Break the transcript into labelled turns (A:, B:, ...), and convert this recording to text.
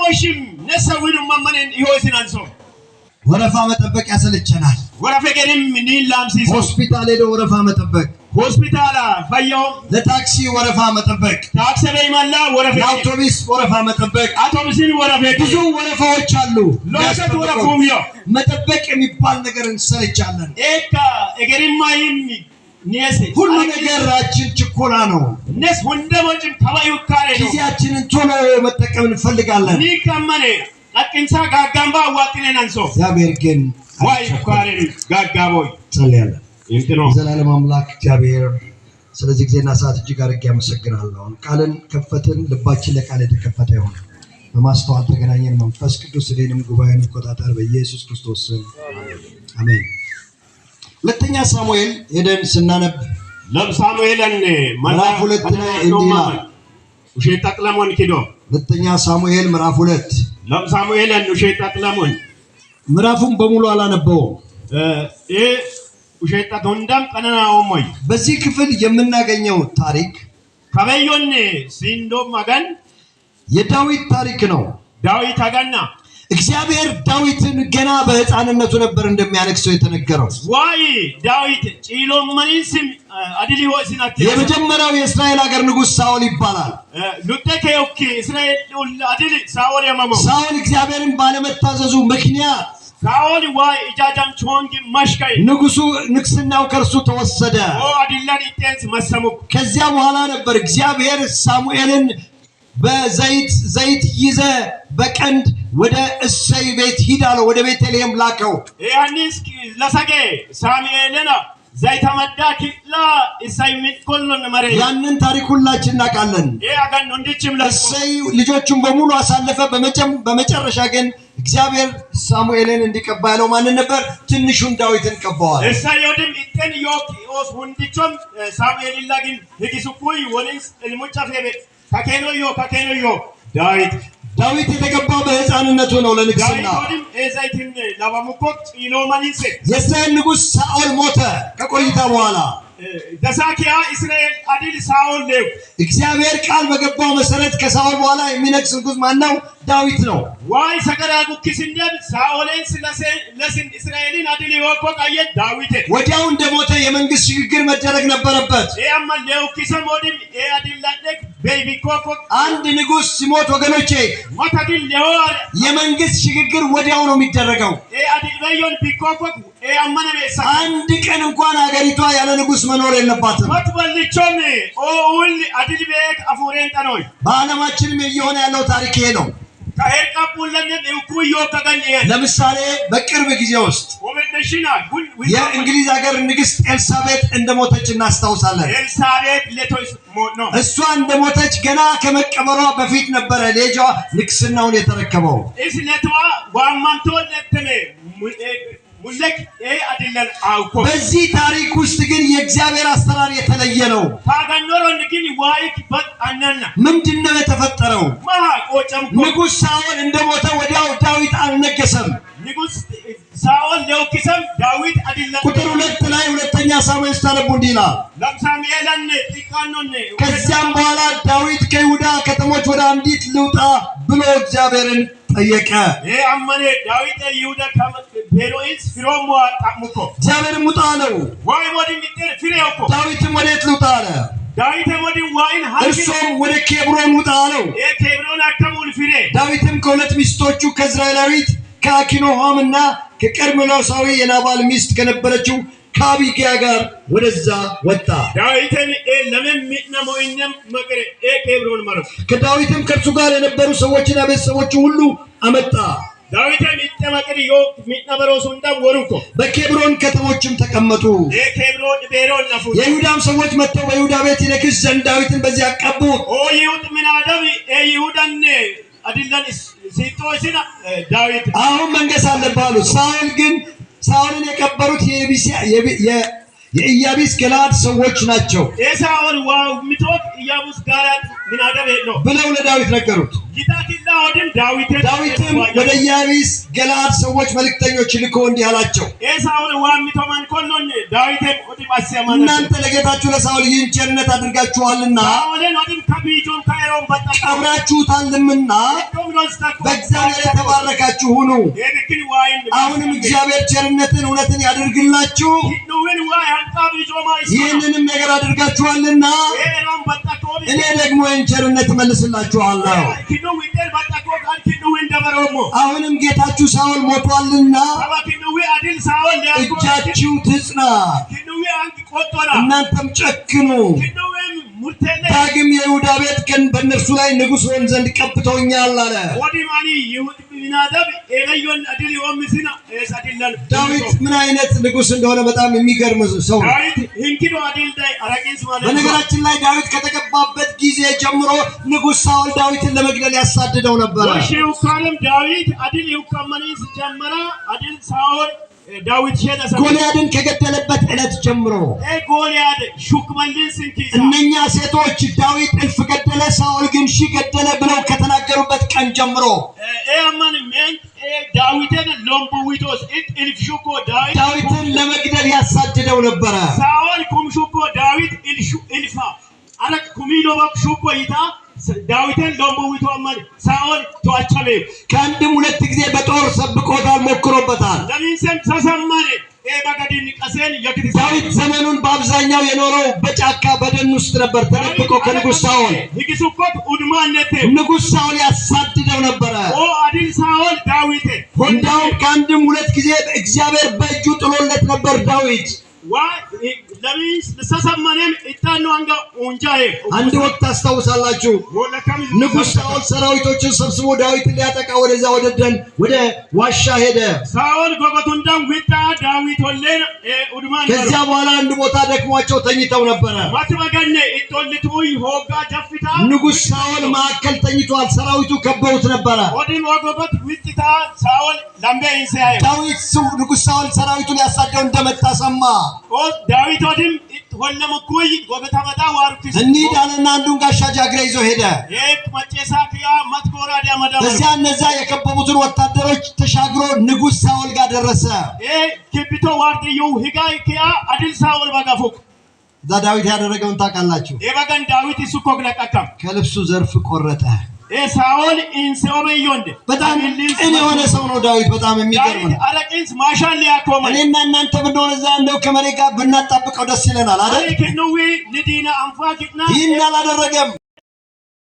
A: ወሽም ነሰውኑ ማመነን ይሆስናንሶ
B: ወረፋ መጠበቅ ያሰለቸናል።
A: ወረፈገንም ኒላምሲስ
B: ሆስፒታል ሄዶ ወረፋ መጠበቅ
A: ሆስፒታላ ፈያው
B: ለታክሲ ወረፋ መጠበቅ
A: ታክሲ ላይ ማላ ወረፈ
B: ለአውቶቡስ ወረፋ መጠበቅ
A: አውቶቡስን ወረፈ
B: ብዙ ወረፋዎች አሉ።
A: ለሰት ወረፉሚዮ
B: መጠበቅ የሚባል ነገር እንሰለቻለን።
A: ኤካ እገሪማይም ኒያስ
B: ሁሉ ነገራችን ችኮላ ነው።
A: ነስ ወንደሞጭም ተባዩ ካሬ ነው።
B: ጊዜያችንን ቶሎ መጠቀም እንፈልጋለን።
A: ኒካማኔ አጥንሳ ጋጋምባ ዋጥነን አንሶ
B: እግዚአብሔር ግን
A: ዋይ ካሬ ጋጋቦይ
B: ጸልያለን።
A: ይልጥኖ
B: ዘላለም አምላክ እግዚአብሔር ስለዚህ ጊዜና ሰዓት እጅግ አድርጌ አመሰግናለሁ። ቃልን ከፈትን፣ ልባችን ለቃል የተከፈተ ይሁን። በማስተዋል ተገናኘን። መንፈስ ቅዱስ እኔንም ጉባኤን ይቆጣጠር በኢየሱስ ክርስቶስ ስም አሜን። ሁለተኛ ሳሙኤል ሄደን ስናነብ
A: ለሳሙኤልን
B: ምዕራፍ 2 ላይ እንዲህ ይላል።
A: ውሸት ተቅለሞን ኪዶ
B: ሁለተኛ ሳሙኤል ምዕራፍ 2
A: ለሳሙኤልን ውሸት ተቅለሞን
B: ምዕራፉን በሙሉ አላነበውም።
A: ውሸት ተንደም ቀነና ኦሞይ
B: በዚህ ክፍል የምናገኘው ታሪክ
A: ከበዮን ሲንዶ ማገን
B: የዳዊት ታሪክ ነው።
A: ዳዊት አገና
B: እግዚአብሔር ዳዊትን ገና በሕፃንነቱ ነበር እንደሚያነግሰው የተነገረው።
A: ዋይ ዳዊት ጪሎማኒስም አድሊ ወስናት
B: የመጀመሪያው የእስራኤል ሀገር ንጉስ ሳኦል ይባላል።
A: ሉተከዮኪ እስራኤል አድሊ ሳኦል ያማማው
B: ሳኦል እግዚአብሔርን ባለመታዘዙ ምክንያት
A: ሳኦል ዋይ እጃጃም ቾንግ ማሽካይ
B: ንጉሱ ንግስናው ከርሱ ተወሰደ።
A: አድላን ኢቴንስ መሰሙ
B: ከዚያ በኋላ ነበር እግዚአብሔር ሳሙኤልን ዘይት ይዘ በቀንድ ወደ እሰይ ቤት ሂድ አለው። ወደ ቤተልሔም ላከው።
A: ያንስ ለሰገ ሳሙኤልና ዘይት አመዳኪላ እሰይ ምትኮልን መረ
B: ያንን ታሪክ ሁላችን እናውቃለን።
A: ያጋን እንድችም
B: ለእሰይ ልጆቹን በሙሉ አሳለፈ። በመጨረሻ ግን እግዚአብሔር ሳሙኤልን እንዲቀባ ያለው ማንን ነበር? ትንሹን ዳዊትን ቀባዋል።
A: እሰይ ወድም ኢቴን ዮክ ኦስ ወንድቾም ሳሙኤል ላግን ህጊሱኩይ ወንስ ልሙጫፈ ከኬኖዮ
B: ዳዊት የተገባው በሕፃንነቱ ነው ለንግስና። የእስራኤል ንጉስ ሳኦል ሞተ። ከቆይታ በኋላ
A: ደሳኪያ እስራኤል አዲል ሳኦል ነው።
B: እግዚአብሔር ቃል በገባው መሰረት ከሳኦል በኋላ የሚነግስ ንጉስ ማነው? ዳዊት ነው።
A: ዋይ ሰቀራጉ ኪስንደም ሳኦልን ለስን እስራኤልን አዲል ይወቆቃየ ዳዊት
B: ወዲያው እንደሞተ የመንግስት ሽግግር መደረግ ነበረበት።
A: ያማለው ኪሰሞድም አዲላደክ በይቢኮኮ
B: አንድ ንጉስ ሲሞት ወገኖቼ
A: ማታዲል ነው
B: የመንግስት ሽግግር ወዲያው ነው የሚደረገው።
A: አዲል በዮን ቢኮኮ ያማነበሳ
B: አንድ ቀን እንኳን ሀገሪቷ ያለ ንጉስ መኖር የለባትም።
A: ወትበልቾም ኦውል አዲል ቤት አፉሬን ጠኖይ
B: በዓለማችንም እየሆነ ያለው ታሪክ ይሄ ነው። ለምሳሌ በቅርብ ጊዜ ውስጥ የእንግሊዝ ሀገር ንግስት ኤልሳቤጥ እንደሞተች እናስታውሳለን። እሷ እንደሞተች ገና ከመቀበሯ በፊት ነበረ ልጇ ንግስናውን የተረከበው። በዚህ ታሪክ ውስጥ ግን የእግዚአብሔር አሰራር የተለየ ነው። ምንድነው የተፈጠረው? ንጉስ ሳኦል እንደሞተ ወዲያው ዳዊት አልነገሰም። ቁጥር 2 ላይ ሁለተኛ ሳሙኤል ስታነቡ እንዲህ ይላል። ከዚያም በኋላ ዳዊት ከይሁዳ ከተሞች ወደ አንዲት ልውጣ ብሎ እግዚአብሔርን ጠየቀ። እግዚአብሔርም ውጣ አለው። ዳዊትም ወዴት ልውጣ አለ። እርሱም ወደ ኬብሮን ውጣ አለው። ዳዊትም ከሁለት ሚስቶቹ ከእዝራኤላዊት ከአኪኖሃም እና ከቀርሜሎሳዊ የናባል ሚስት ከነበረችው ከአቢግያ ጋር ወደዛ ወጣ። ከዳዊትም ከእርሱ ጋር የነበሩ ሰዎችና ቤተሰቦቹ ሁሉ አመጣ። በኬብሮን ከተሞችም ተቀመጡ። የይሁዳም ሰዎች መጥተው በይሁዳ ቤት ይነግስ ዘንድ ዳዊትን በዚያ አቀቡት። አሁን መንገስ አለብህ አሉት። ሳኦልን የቀበሩት የኢያቢስ ገለዓድ ሰዎች ናቸው
A: ኤሳውን ዋው ሚቶክ ኢያቡስ ጋር ምን አደረገው
B: ብለው ለዳዊት ነገሩት።
A: ጊታኪላ ወድም
B: ዳዊትም ወደ ኢያቢስ ገለዓድ ሰዎች መልእክተኞች ልኮ እንዲህ አላቸው፣
A: ኤሳውን ዋው ሚቶማን ኮሎን ዳዊትም ወድም አስያማና
B: እናንተ ለጌታችሁ ለሳኦል ይህን ቸርነት አድርጋችኋልና
A: ሳኦልን ወድም ከቢጆን ካይሮን በጣም
B: ቀብራችሁታልምና በእግዚአብሔር የተባረካችሁ ሁኑ። አሁንም እግዚአብሔር ቸርነትን እውነትን ያድርግላችሁ። ይህንንም ነገር አድርጋችኋልና እኔ ደግሞ ይህን ቸርነት እመልስላችኋለሁ። አሁንም ጌታችሁ ሳኦል ሞቷልና እጃችሁ ትጽና፣ እናንተም ጨክኑ። ዳግም የይሁዳ ቤት ግን በእነርሱ ላይ ንጉሥ ሆን ዘንድ ቀብተውኛል አለ። ዳዊት ምን አይነት ንጉሥ እንደሆነ በጣም የሚገርም ሰው ነው። በነገራችን ላይ ዳዊት ከተገባበት ጊዜ ጀምሮ ንጉሥ ሳኦል ዳዊትን ለመግደል ያሳድደው ነበር። ጎልያድን ከገደለበት ዕለት ጀምሮ እነኛ ሴቶች ዳዊት እልፍ ገደለ ሳኦል ግን ሺህ ገደለ ብለው ከተናገሩበት ቀን ጀምሮ ዳዊትን ለመግደል ያሳድደው ነበረ። ዳዊትን ለሞዊቶ አማን ሳኦል ተዋቸለ ከአንድም ሁለት ጊዜ በጦር ሰብቆታል፣ ሞክሮበታል። ለሚንሰም ተሰማነ ኤባጋዲን ቀሰን ዳዊት ዘመኑን በአብዛኛው የኖረው በጫካ በደን ውስጥ ነበር ተደብቆ ከንጉሥ ሳኦል። ንጉሥ ሳኦል ያሳድደው ነበረ። ሳኦል ዳዊት እንዳውም ከአንድም ሁለት ጊዜ እግዚአብሔር በእጁ ጥሎለት ነበር ዳዊት። አንድ ወቅት ታስታውሳላችሁ፣ ንጉሥ ሳኦል ሰራዊቶችን ሰብስቦ ዳዊትን ሊያጠቃ ወደዛ ወደ ዋሻ ሄደ። ከዚያ በኋላ አንድ ቦታ ደክሟቸው ተኝተው ነበረ። ንጉሥ ሳኦል መካከል ተኝቷል፣ ሰራዊቱ ከበውት ነበረ። ዳዊት ንጉሥ ሳኦል ሰራዊቱ ሊያሳደው እንደመጣ ሰማ። እንሂድ አለና አንዱን ጋሻ ጃግሬ ይዞ ሄደ። በዚያ እነዛ የከበቡትን ወታደሮች ተሻግሮ ንጉሥ ሳኦል ጋር ደረሰ። እዛ ዳዊት ያደረገውን ታውቃላችሁ። ከልብሱ ዘርፍ ቆረጠ። ሳኦል በጣም ቅን የሆነ ሰው ነው ዳዊት። በጣም የሚገርም ነው። እኔና እናንተ ብንሆን እዛ እንደው ከመሬት ጋር ብናጣብቀው ደስ ይለናል አይደል? ይህን አላደረገም።